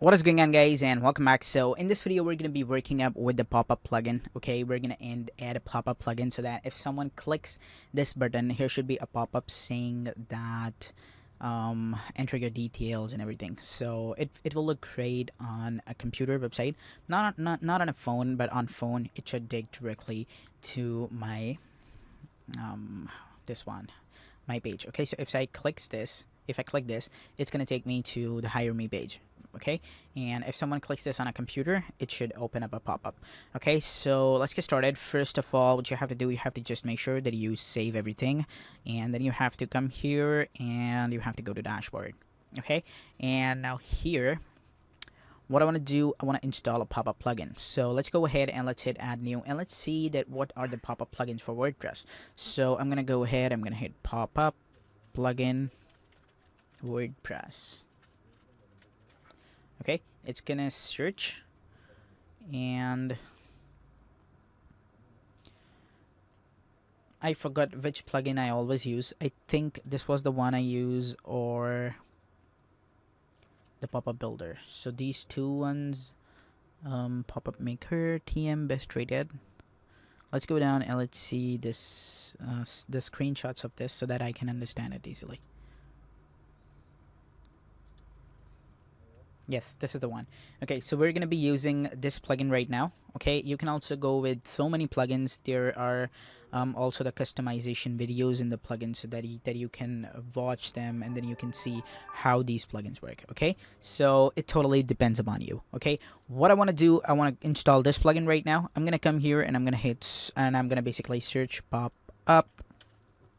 What is going on, guys, and welcome back. So in this video we're going to be working up with the pop-up plugin. Okay, we're going to add a pop-up plugin so that if someone clicks this button, here should be a pop-up saying that enter your details and everything. So it will look great on a computer website, not on a phone, but on phone it should dig directly to my this one, my page. Okay, so if I click this, it's going to take me to the hire me page. Okay, and if someone clicks this on a computer, it should open up a pop-up. Okay, so let's get started. First of all, what you have to do, you have to just make sure that you save everything, and then you have to come here and you have to go to dashboard. Okay, and now here, what I want to do, I want to install a pop-up plugin. So let's go ahead and let's hit add new, and let's see that what are the pop-up plugins for WordPress. So I'm gonna go ahead, I'm gonna hit pop-up plugin WordPress. Okay, it's gonna search, and I forgot which plugin I always use. I think this was the one I use, or the pop-up builder. So these two ones, Popup Maker, TM best rated. Let's go down and let's see this the screenshots of this so that I can understand it easily. Yes, this is the one. Okay, so we're going to be using this plugin right now. Okay, you can also go with so many plugins. There are also the customization videos in the plugin so that you can watch them, and then you can see how these plugins work. Okay, so it totally depends upon you. Okay, what I want to do, I want to install this plugin right now. I'm going to come here and I'm going to hit, and I'm going to basically search pop up.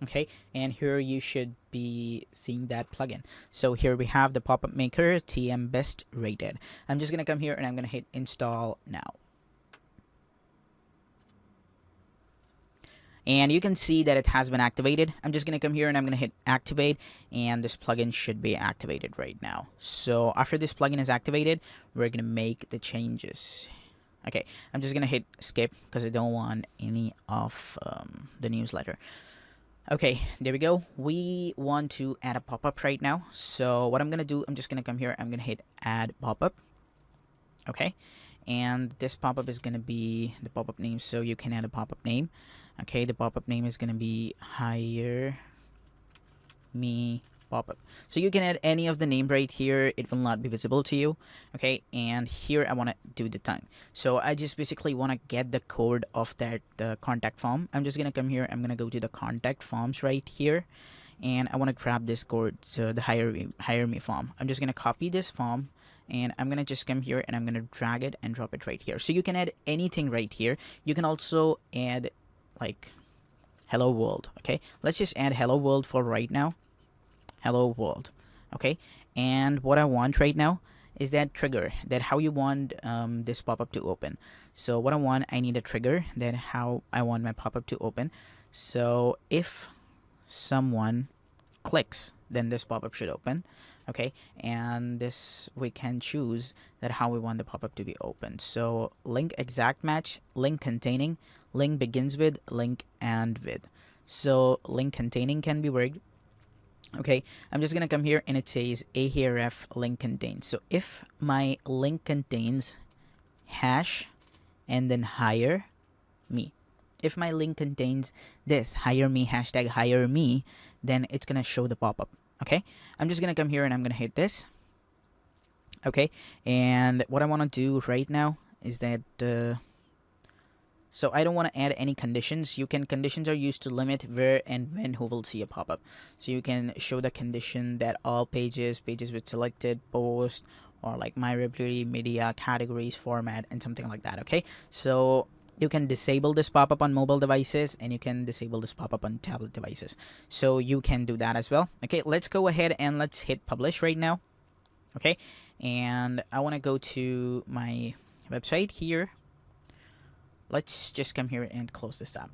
Okay, and here you should be seeing that plugin. So here we have the Popup Maker TM best rated. I'm just gonna come here and I'm gonna hit install now, and you can see that it has been activated. I'm just gonna come here and I'm gonna hit activate, and this plugin should be activated right now. So after this plugin is activated, we're gonna make the changes. Okay, I'm just gonna hit skip because I don't want any of the newsletter. Okay, there we go. We want to add a pop-up right now. So what I'm gonna do, I'm just gonna come here, I'm gonna hit add pop-up. Okay, and this pop-up is gonna be the pop-up name, so you can add a pop-up name. Okay, the pop-up name is gonna be hire me pop-up. So you can add any of the name right here, it will not be visible to you. Okay, and here I want to do the tongue. So I just basically want to get the code of that the contact form. I'm just gonna come here, I'm gonna go to the contact forms right here, and I want to grab this code, so the hire me form. I'm just gonna copy this form, and I'm gonna just come here and I'm gonna drag it and drop it right here. So you can add anything right here. You can also add like hello world. Okay, let's just add hello world for right now. Hello world. Okay, and what I want right now is that trigger, that how you want this pop-up to open. So what I need a trigger that how I want my pop-up to open. So if someone clicks, then this pop-up should open. Okay, and this we can choose that how we want the pop-up to be opened. So link exact match, link containing, link begins with, link and with. So link containing can be worked. Okay, I'm just gonna come here and it says ahref link contains. So if my link contains hash and then hire me, if my link contains this hire me hashtag hire me, then it's gonna show the pop-up. Okay, I'm just gonna come here and I'm gonna hit this. Okay, and what I want to do right now is that so I don't want to add any conditions. Conditions are used to limit where and when who will see a pop-up. So you can show the condition that all pages with selected post, or like my library, media, categories, format, and something like that. Okay, so you can disable this pop-up on mobile devices, and you can disable this pop-up on tablet devices. So you can do that as well. Okay, let's go ahead and let's hit publish right now. Okay, and I want to go to my website here. Let's just come here and close this tab.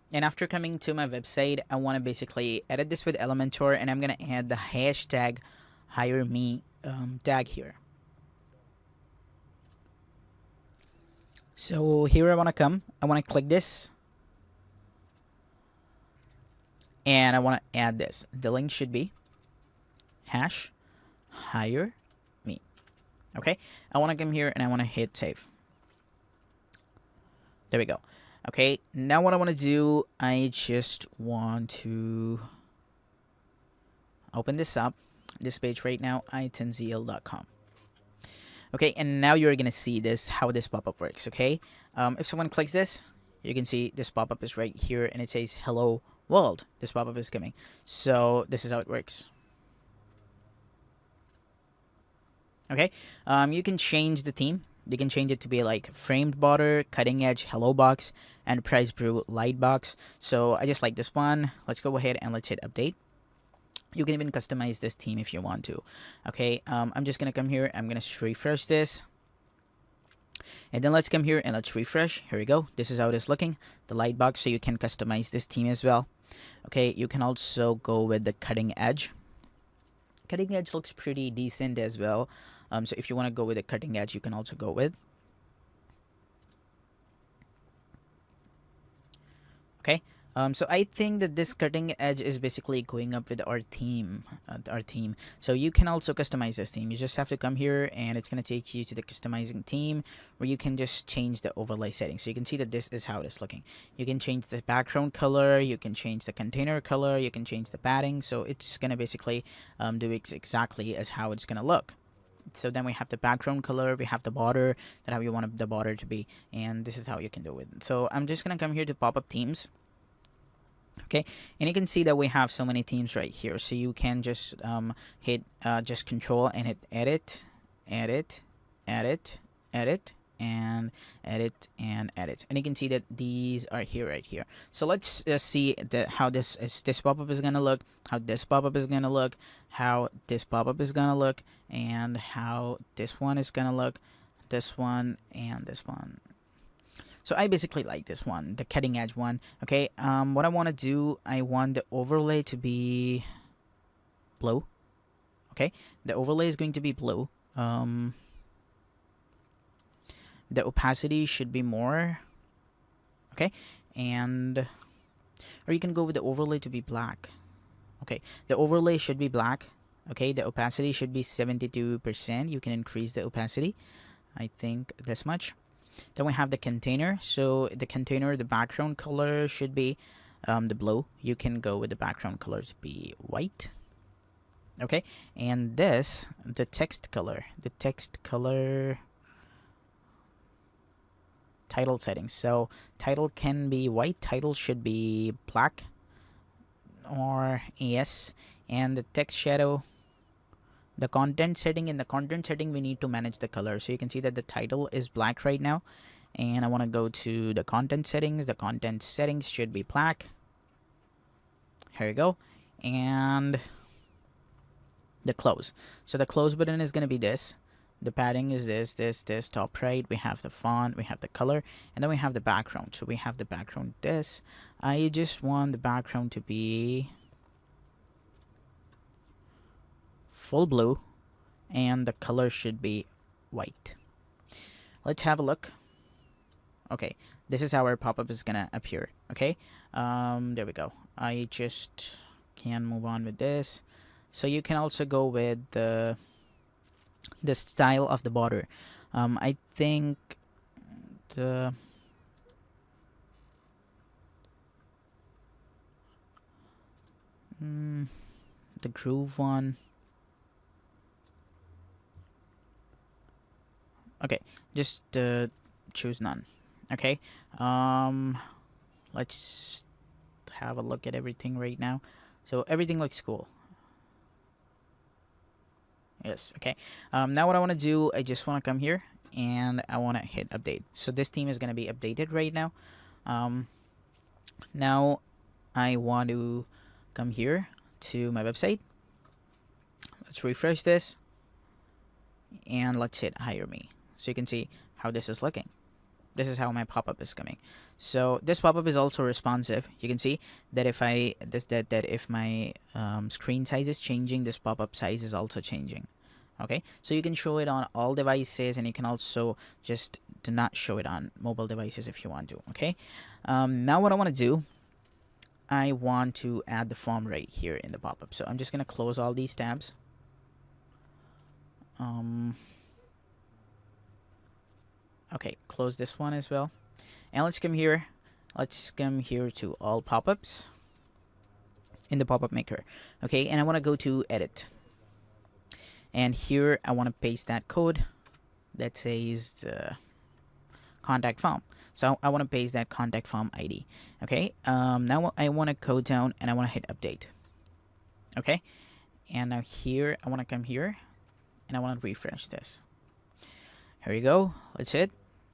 And after coming to my website, I want to basically edit this with Elementor, and I'm going to add the hashtag hire me tag here. So here I want to click this, and I want to add this. The link should be hash hire me. Okay, I want to come here and I want to hit save. There we go. Okay, now what I want to do, I just want to open this up, this page right now, itenzl.com. Okay, and now you're gonna see this, how this pop-up works. Okay, if someone clicks this, you can see this pop-up is right here and it says hello world. This pop-up is coming. So this is how it works. Okay, you can change the theme. You can change it to be like framed border, cutting edge, hello box, enterprise brew, light box. So I just like this one. Let's go ahead and let's hit update. You can even customize this theme if you want to. Okay, I'm just gonna come here. I'm gonna refresh this. And then let's come here and let's refresh. Here we go. This is how it is looking. The light box, so you can customize this theme as well. Okay, you can also go with the cutting edge. Cutting edge looks pretty decent as well. So if you want to go with a cutting edge, you can also go with. Okay. So I think that this cutting edge is basically going up with our theme. So you can also customize this theme. You just have to come here and it's going to take you to the customizing theme where you can just change the overlay settings. So you can see that this is how it is looking. You can change the background color. You can change the container color. You can change the padding. So it's going to basically do exactly as how it's going to look. So then we have the background color, we have the border, that how you want the border to be, and this is how you can do it. So I'm just going to come here to pop-up themes. Okay, and you can see that we have so many themes right here. So you can just hit just control and hit edit, edit, edit, edit, and edit and edit, and you can see that these are here right here. So let's see how this pop-up is gonna look, how this pop-up is gonna look, how this pop-up is gonna look, and how this one is gonna look, this one and this one. So I basically like this one, the cutting edge one. Okay, what I want to do, I want the overlay to be blue. Okay, the overlay is going to be blue. The opacity should be more. Okay, and or you can go with the overlay to be black. Okay, the overlay should be black. Okay, the opacity should be 72%. You can increase the opacity, I think this much. Then we have the container. So the container, the background color should be the blue. You can go with the background colors be white. Okay, and this, the text color, title settings. So title can be white, title should be black or yes, and the text shadow, the content setting, in the content setting we need to manage the color. So you can see that the title is black right now, and I want to go to the content settings. The content settings should be black. Here we go. And the close, so the close button is going to be this. The padding is this top right. We have the font, we have the color, and then we have the background. So we have the background this. I just want the background to be full blue, and the color should be white. Let's have a look. Okay, this is how our pop-up is gonna appear. Okay, there we go. I just can move on with this. So you can also go with the style of the border. I think the groove one. Okay, just choose none. Okay, let's have a look at everything right now. So everything looks cool. Yes. Okay, now what I want to do, I just want to come here and I want to hit update. So this theme is going to be updated right now. Now I want to come here to my website. Let's refresh this and let's hit hire me. So you can see how this is looking. This is how my pop-up is coming. So this pop-up is also responsive. You can see that if if my screen size is changing, this pop-up size is also changing. Okay, so you can show it on all devices, and you can also just do not show it on mobile devices if you want to. Okay, now what I want to do, I want to add the form right here in the pop-up. So I'm just gonna close all these tabs. Okay, close this one as well. And let's come here. Let's come here to all pop-ups in the Popup Maker. Okay, and I want to go to edit. And here I want to paste that code that says contact form. So I want to paste that contact form ID. Okay, now I want to go down and I want to hit update. Okay, and now here I want to come here and I want to refresh this. Here you go. Let's hit,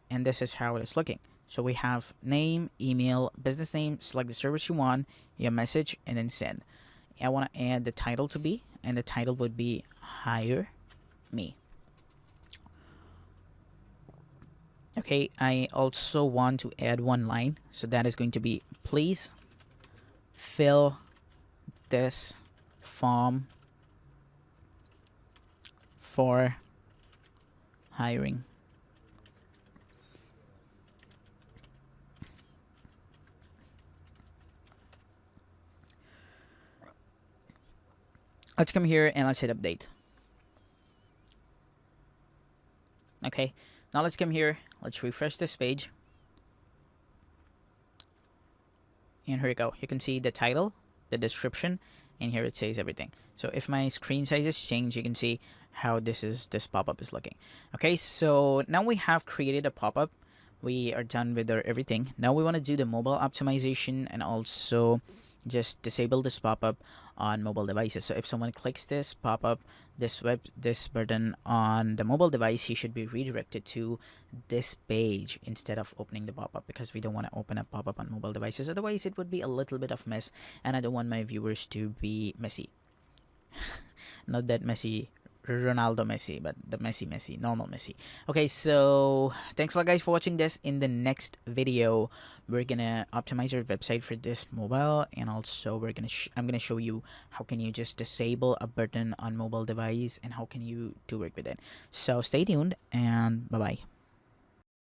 and this is how it is looking. So we have name, email, business name, select the service you want, your message, and then send. I want to add the title to be, and the title would be Hire Me. Okay, I also want to add one line, so that is going to be please fill this form for hiring. Let's come here and let's hit update. Okay, now let's come here, let's refresh this page. And here you go. You can see the title, the description, and here it says everything. So if my screen size is changed, you can see how this pop-up is looking. Okay, so now we have created a pop-up. We are done with our everything. Now we want to do the mobile optimization and also just disable this pop-up on mobile devices. So if someone clicks this pop-up, this button on the mobile device, he should be redirected to this page instead of opening the pop-up, because we don't want to open a pop-up on mobile devices. Otherwise it would be a little bit of mess, and I don't want my viewers to be messy. Not that messy Ronaldo Messi, but the Messi, normal Messi. Okay, so thanks a lot guys for watching this. In the next video, we're gonna optimize our website for this mobile, and also I'm gonna show you how can you just disable a button on mobile device and how can you do work with it. So stay tuned and bye bye.